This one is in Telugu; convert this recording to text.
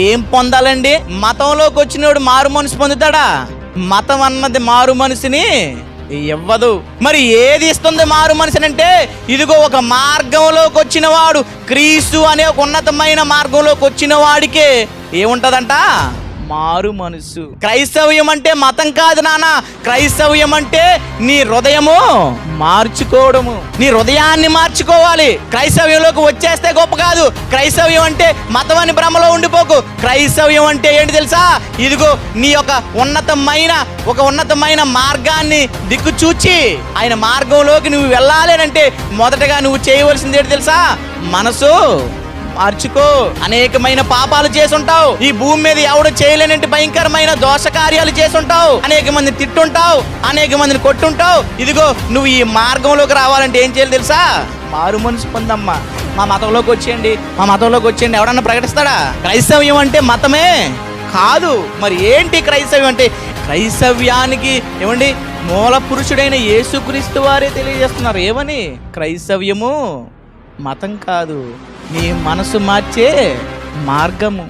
ఏం పొందాలండి? మతంలోకి వచ్చినోడు మారు మనసు పొందుతాడా? మతం అన్నది మారు మనసుని ఇవ్వదు. మరి ఏది ఇస్తుంది మారు మనసుని అంటే, ఇదిగో ఒక మార్గంలోకి వచ్చిన వాడు, క్రీస్తు అనే ఒక ఉన్నతమైన మార్గంలోకి వచ్చిన వాడికే ఏముంటదంట? మారు మనసు. క్రైస్తవ్యం అంటే మతం కాదు నాన్న. క్రైస్తవ్యం అంటే నీ హృదయము మార్చుకోవడము. నీ హృదయాన్ని మార్చుకోవాలి. క్రైస్తవ్యంలోకి వచ్చేస్తే గొప్ప కాదు. క్రైస్తవ్యం అంటే మతం అని భ్రమలో ఉండిపోకు. క్రైస్తవ్యం అంటే ఏంటి తెలుసా? ఇదిగో నీ యొక్క ఉన్నతమైన మార్గాన్ని దిక్కు చూచి ఆయన మార్గంలోకి నువ్వు వెళ్ళాలి అంటే మొదటగా నువ్వు చేయవలసింది ఏంటి తెలుసా? మనసు మార్చుకో. అనేకమైన పాపాలు చేసుంటావు. ఈ భూమి మీద ఎవడు చేయలేనంటే భయంకరమైన దోష కార్యాలు చేసుంటావు. అనేక మందిని తిట్టుంటావు, అనేక మందిని కొట్టుంటావు. ఇదిగో నువ్వు ఈ మార్గంలోకి రావాలంటే ఏం చేయాలి తెలుసా? మారు మనసు పొందమ్మా. మా మతంలోకి వచ్చేయండి ఎవడన్నా ప్రకటిస్తాడా? క్రైస్తవ్యం అంటే మతమే కాదు. మరి ఏంటి క్రైస్తవ్యం అంటే? క్రైస్తవ్యానికి ఏమండి మూల పురుషుడైన యేసుక్రీస్తు వారే తెలియజేస్తున్నారు. ఏమని? క్రైస్తవ్యము మతం కాదు, నీ మనసు మార్చే మార్గము.